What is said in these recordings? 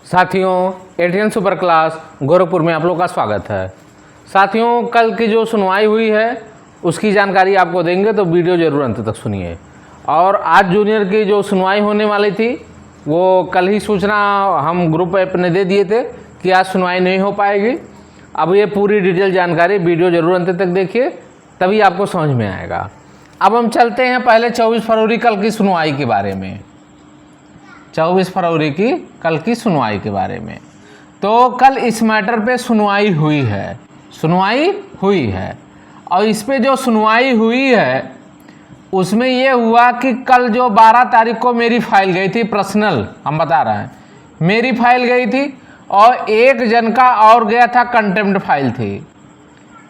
साथियों, ATN super class Gorakhpur में आप लोग का स्वागत है। साथियों, कल की जो सुनवाई हुई है उसकी जानकारी आपको देंगे, तो वीडियो ज़रूर अंत तक सुनिए। और आज जूनियर की जो सुनवाई होने वाली थी वो कल ही सूचना हम ग्रुप ऐप ने दे दिए थे कि आज सुनवाई नहीं हो पाएगी। अब ये पूरी डिटेल जानकारी वीडियो ज़रूर अंत तक देखिए, तभी आपको समझ में आएगा। अब हम चलते हैं पहले 24 फरवरी कल की सुनवाई के बारे में। 24 फरवरी की कल की सुनवाई के बारे में। तो कल इस मैटर पे सुनवाई हुई है और इस पे जो सुनवाई हुई है उसमें ये हुआ कि कल जो 12 तारीख को मेरी फाइल गई थी, पर्सनल हम बता रहे हैं, मेरी फाइल गई थी और एक जन का और गया था, कंटेम्प्ट फाइल थी।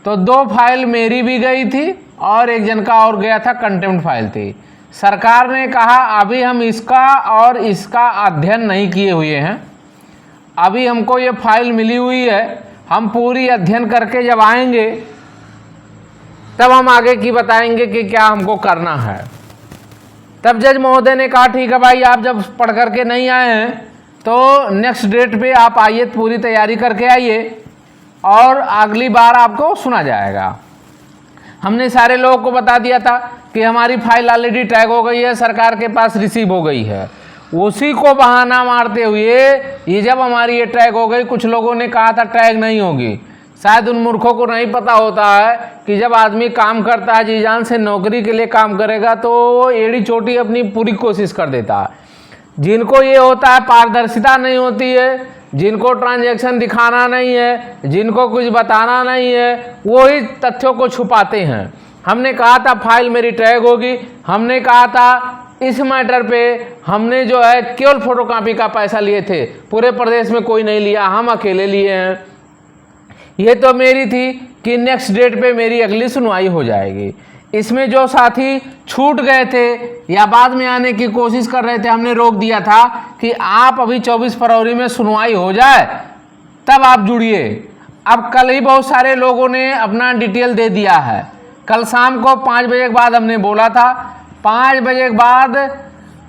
तो 2 फाइल मेरी भी गई थी और एक जन का और गया था, कंटेम्प्ट फाइल थी। सरकार ने कहा अभी हम इसका और इसका अध्ययन नहीं किए हुए हैं, अभी हमको ये फाइल मिली हुई है, हम पूरी अध्ययन करके जब आएंगे तब हम आगे की बताएंगे कि क्या हमको करना है। तब जज महोदय ने कहा ठीक है भाई, आप जब पढ़ करके नहीं आए हैं तो नेक्स्ट डेट पे आप आइए, पूरी तैयारी करके आइए और अगली बार आपको सुना जाएगा। हमने सारे लोगों को बता दिया था कि हमारी फाइल ऑलरेडी टैग हो गई है, सरकार के पास रिसीव हो गई है। उसी को बहाना मारते हुए ये जब हमारी ये टैग हो गई, कुछ लोगों ने कहा था टैग नहीं होगी। शायद उन मूर्खों को नहीं पता होता है कि जब आदमी काम करता है, जी जान से नौकरी के लिए काम करेगा, तो वो एड़ी चोटी अपनी पूरी कोशिश कर देता है। जिनको ये होता है, पारदर्शिता नहीं होती है, जिनको ट्रांजैक्शन दिखाना नहीं है, जिनको कुछ बताना नहीं है, वो ही तथ्यों को छुपाते हैं। हमने कहा था फाइल मेरी टैग होगी, हमने कहा था इस मैटर पे हमने जो है केवल फोटोकॉपी का पैसा लिए थे, पूरे प्रदेश में कोई नहीं लिया, हम अकेले लिए हैं। ये तो मेरी थी कि नेक्स्ट डेट पे मेरी अगली सुनवाई हो जाएगी। इसमें जो साथी छूट गए थे या बाद में आने की कोशिश कर रहे थे, हमने रोक दिया था कि आप अभी 24 फरवरी में सुनवाई हो जाए तब आप जुड़िए। अब कल ही बहुत सारे लोगों ने अपना डिटेल दे दिया है। कल शाम को 5 बजे के बाद हमने बोला था, 5 बजे के बाद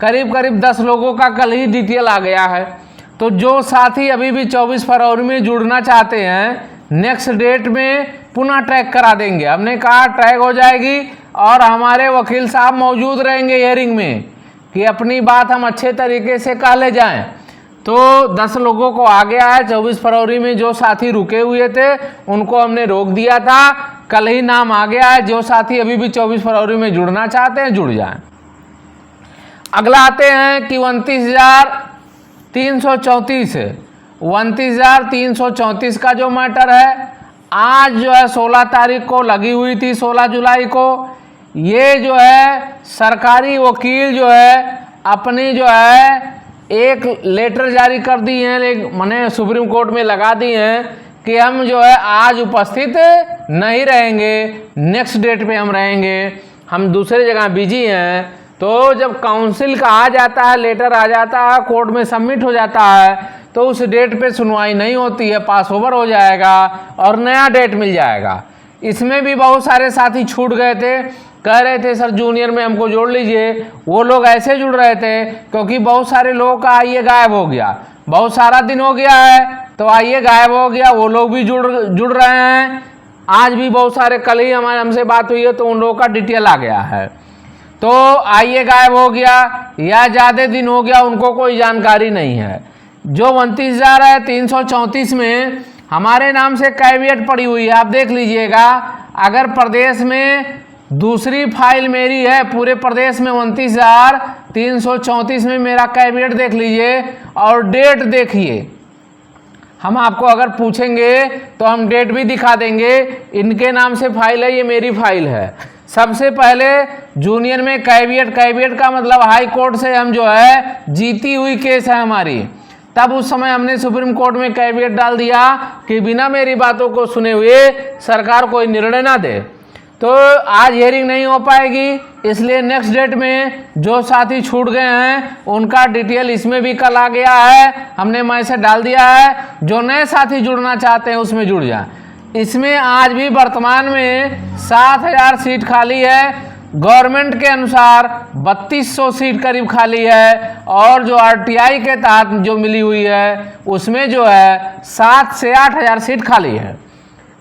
करीब 10 लोगों का कल ही डिटेल आ गया है। तो जो साथी अभी भी 24 फरवरी में जुड़ना चाहते हैं, नेक्स्ट डेट में पुनः ट्रैक करा देंगे। हमने कहा ट्रैक हो जाएगी और हमारे वकील साहब मौजूद रहेंगे हियरिंग में कि अपनी बात हम अच्छे तरीके से कह ले जाएं। तो 10 लोगों को आ गया है। 24 फरवरी में जो साथी रुके हुए थे उनको हमने रोक दिया था, कल ही नाम आ गया है। जो साथी अभी भी 24 फरवरी में जुड़ना चाहते हैं जुड़ जाएं। अगला आते हैं कि 29,334 का जो मैटर है, आज जो है 16 तारीख को लगी हुई थी, 16 जुलाई को। ये जो है सरकारी वकील जो है अपनी जो है एक लेटर जारी कर दी है, मैंने सुप्रीम कोर्ट में लगा दी हैं कि हम जो है आज उपस्थित नहीं रहेंगे, नेक्स्ट डेट पे हम रहेंगे, हम दूसरे जगह बिजी हैं। तो जब काउंसिल का आ जाता है, लेटर आ जाता है, कोर्ट में सबमिट हो जाता है, तो उस डेट पे सुनवाई नहीं होती है, पास ओवर हो जाएगा और नया डेट मिल जाएगा। इसमें भी बहुत सारे साथी छूट गए थे, कह रहे थे सर जूनियर में हमको जोड़ लीजिए। वो लोग ऐसे जुड़ रहे थे क्योंकि बहुत सारे लोगों का आइए गायब हो गया, बहुत सारा दिन हो गया है तो आइए गायब हो गया, वो लोग भी जुड़ रहे हैं। आज भी बहुत सारे, कल ही हमसे बात हुई है तो उन लोगों का डिटेल आ गया है। तो आइए गायब हो गया या ज़्यादा दिन हो गया, उनको कोई जानकारी नहीं है। जो 29,334 में हमारे नाम से कैवियट पड़ी हुई है, आप देख लीजिएगा। अगर प्रदेश में दूसरी फाइल मेरी है, पूरे प्रदेश में 29,334 में मेरा कैवियट देख लीजिए और डेट देखिए। हम आपको अगर पूछेंगे तो हम डेट भी दिखा देंगे। इनके नाम से फाइल है, ये मेरी फाइल है। सबसे पहले जूनियर में कैवियट का मतलब हाई कोर्ट से हम जो है जीती हुई केस है हमारी, तब उस समय हमने सुप्रीम कोर्ट में कैवियट डाल दिया कि बिना मेरी बातों को सुने हुए सरकार कोई निर्णय ना दे। तो आज हियरिंग नहीं हो पाएगी, इसलिए नेक्स्ट डेट में जो साथी छूट गए हैं उनका डिटेल इसमें भी कल आ गया है, हमने मैसेज डाल दिया है। जो नए साथी जुड़ना चाहते हैं उसमें जुड़ जाए। इसमें आज भी वर्तमान में 7,000 सीट खाली है, गवर्नमेंट के अनुसार 3200 सीट करीब खाली है, और जो आरटीआई के तहत जो मिली हुई है उसमें जो है 7 से 8000 सीट खाली है।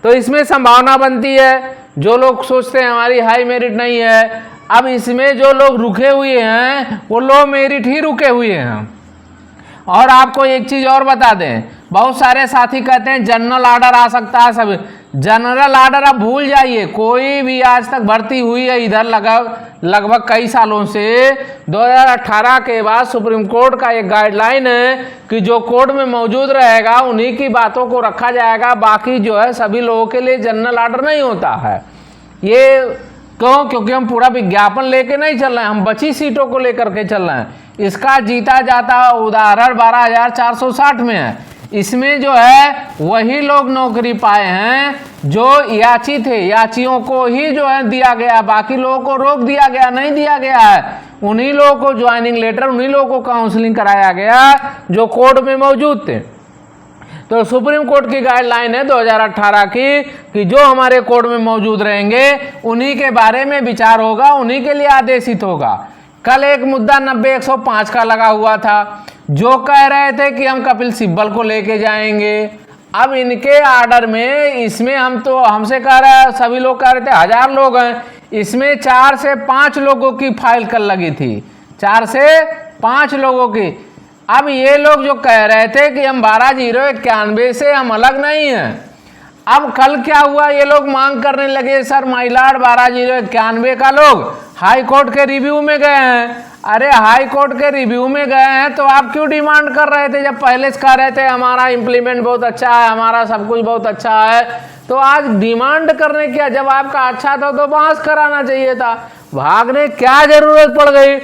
तो इसमें संभावना बनती है, जो लोग सोचते हैं हमारी हाई मेरिट नहीं है, अब इसमें जो लोग रुके हुए हैं वो लो मेरिट ही रुके हुए हैं। और आपको एक चीज और बता दें, बहुत सारे साथी कहते हैं जनरल ऑर्डर आ सकता है, सब जनरल ऑर्डर आप भूल जाइए, कोई भी आज तक भर्ती हुई है इधर लगभग कई सालों से। 2018 के बाद सुप्रीम कोर्ट का एक गाइडलाइन है कि जो कोर्ट में मौजूद रहेगा उन्हीं की बातों को रखा जाएगा, बाकी जो है सभी लोगों के लिए जनरल ऑर्डर नहीं होता है। ये क्यों? क्योंकि हम पूरा विज्ञापन लेके नहीं चल रहे हैं, हम बची सीटों को लेकर के चल रहे हैं। इसका जीता जाता उदाहरण 12460 में है। इसमें जो है वही लोग नौकरी पाए हैं जो याची थे, याचियों को ही जो है दिया गया, बाकी लोगों को रोक दिया गया, नहीं दिया गया है। उन्हीं लोगों को ज्वाइनिंग लेटर, उन्हीं लोगों को काउंसलिंग कराया गया जो कोर्ट में मौजूद थे। तो सुप्रीम कोर्ट की गाइडलाइन है 2018 की कि जो हमारे कोर्ट में मौजूद रहेंगे उन्हीं के बारे में विचार होगा, उन्हीं के लिए आदेशित होगा। कल एक मुद्दा 90-105 का लगा हुआ था, जो कह रहे थे कि हम कपिल सिब्बल को लेके जाएंगे। अब इनके ऑर्डर में इसमें हमसे कह रहे हैं, सभी लोग कह रहे थे 1000 लोग हैं, इसमें 4 से 5 लोगों की फाइल कल लगी थी, 4 से 5 लोगों की। अब ये लोग जो कह रहे थे कि हम 12091 से हम अलग नहीं हैं, अब कल क्या हुआ, ये लोग मांग करने लगे सर माइलाड 12091 का लोग हाई कोर्ट के रिव्यू में गए हैं। अरे हाई कोर्ट के रिव्यू में गए हैं तो आप क्यों डिमांड कर रहे थे, जब पहले से कह रहे थे हमारा इम्प्लीमेंट बहुत अच्छा है, हमारा सब कुछ बहुत अच्छा है। तो आज डिमांड करने क्या, जब आपका अच्छा था तो बहस कराना चाहिए था, भागने क्या जरूरत पड़ गई।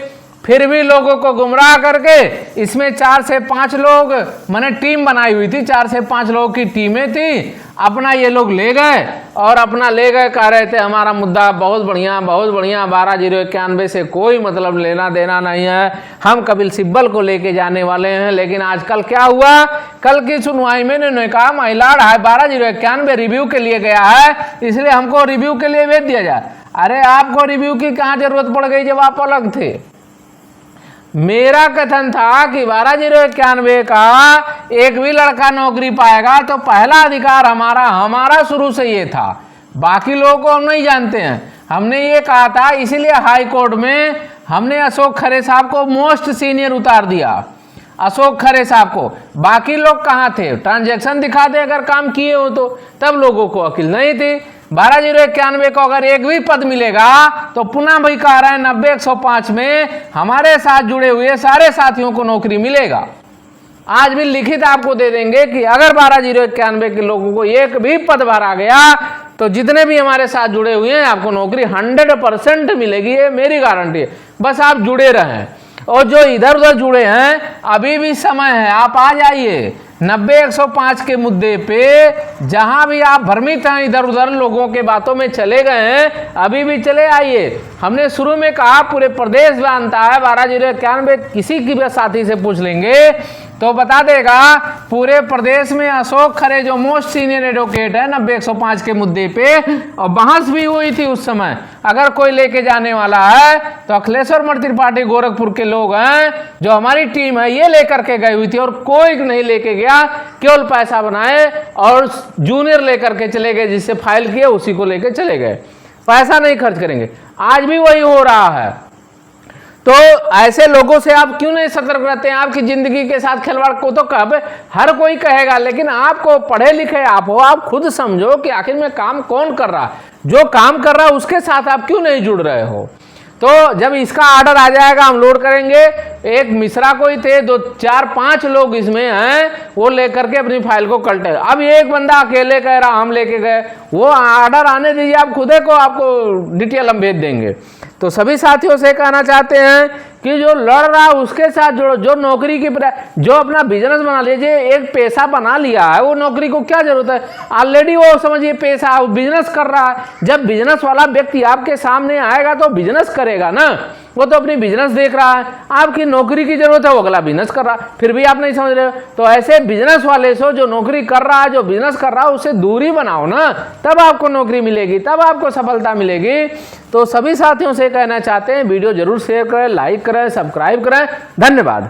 फिर भी लोगों को गुमराह करके इसमें 4 से 5 लोग, मैंने टीम बनाई हुई थी, 4 से 5 लोगों की टीमें थी, अपना ये लोग ले गए और अपना ले गए, कह रहे थे हमारा मुद्दा बहुत बढ़िया 12091 से कोई मतलब लेना देना नहीं है, हम कपिल सिब्बल को लेके जाने वाले हैं। लेकिन आजकल क्या हुआ, कल की सुनवाई में इन्होंने कहा महिलाड़ 12091 रिव्यू के लिए गया है, इसलिए हमको रिव्यू के लिए भेज दिया जाए। अरे आपको रिव्यू की कहाँ जरूरत पड़ गई जब आप अलग थे। मेरा कथन था कि 12091 का एक भी लड़का नौकरी पाएगा तो पहला अधिकार हमारा शुरू से ये था, बाकी लोगों को हम नहीं जानते हैं। हमने ये कहा था, इसीलिए हाई कोर्ट में हमने अशोक खरे साहब को मोस्ट सीनियर उतार दिया, अशोक खरे साहब को। बाकी लोग कहाँ थे, ट्रांजैक्शन दिखा दे अगर काम किए हो तो, तब लोगों को अकिल नहीं थी। 12091 को अगर एक भी पद मिलेगा तो पुनः भाई कह रहा है 90-105 में हमारे साथ जुड़े हुए सारे साथियों को नौकरी मिलेगा। आज भी लिखित आपको दे देंगे कि अगर 12091 के लोगों को एक भी पद भरा गया तो जितने भी हमारे साथ जुड़े हुए हैं आपको नौकरी 100% मिलेगी, ये मेरी गारंटी है। बस आप जुड़े रहें, और जो इधर उधर जुड़े हैं अभी भी समय है, आप आ जाइए 90-105 के मुद्दे पे। जहां भी आप भ्रमित हैं, इधर उधर लोगों के बातों में चले गए हैं, अभी भी चले आइए। हमने शुरू में कहा पूरे प्रदेश जानता है, 12091 किसी की भी साथी से पूछ लेंगे तो बता देगा पूरे प्रदेश में अशोक खरे जो मोस्ट सीनियर एडवोकेट है 90-105 के मुद्दे पे, और बहस भी हुई थी उस समय। अगर कोई लेके जाने वाला है तो अखिलेश्वर मर्द त्रिपाठी गोरखपुर के लोग हैं, जो हमारी टीम है ये लेकर के गई हुई थी, और कोई नहीं लेके गया, केवल पैसा बनाए और जूनियर लेकर के चले गए, जिससे फाइल किए उसी को लेकर चले गए, पैसा नहीं खर्च करेंगे। आज भी वही हो रहा है। तो ऐसे लोगों से आप क्यों नहीं सतर्क रहते हैं? आपकी जिंदगी के साथ खिलवाड़ को तो कब हर कोई कहेगा, लेकिन आपको पढ़े लिखे आप हो, आप खुद समझो कि आखिर में काम कौन कर रहा है। जो काम कर रहा है उसके साथ आप क्यों नहीं जुड़ रहे हो? तो जब इसका ऑर्डर आ जाएगा हम लोड करेंगे। एक मिश्रा कोई थे, 2-4-5 लोग इसमें हैं, वो लेकर के अपनी फाइल को कल्टे। अब एक बंदा अकेले कह रहा हम लेके गए, वो ऑर्डर आने दीजिए, आप खुदे को आपको डिटेल हम भेज देंगे। तो सभी साथियों से कहना चाहते हैं कि जो लड़ रहा है उसके साथ जुड़ो, जो नौकरी की जो अपना बिजनेस बना लीजिए, एक पैसा बना लिया है, वो नौकरी को क्या जरूरत है? ऑलरेडी वो समझिए पैसा, वो बिजनेस कर रहा है। जब बिजनेस वाला व्यक्ति आपके सामने आएगा तो बिजनेस करेगा ना, वो तो अपनी बिजनेस देख रहा है, आपकी नौकरी की जरूरत है, वो अगला बिजनेस कर रहा है, फिर भी आप नहीं समझ रहे हो। तो ऐसे बिजनेस वाले से जो नौकरी कर रहा है, जो बिजनेस कर रहा है, उससे दूरी बनाओ ना, तब आपको नौकरी मिलेगी, तब आपको सफलता मिलेगी। तो सभी साथियों से कहना चाहते हैं वीडियो जरूर शेयर करें, लाइक करें, सब्सक्राइब करें। धन्यवाद।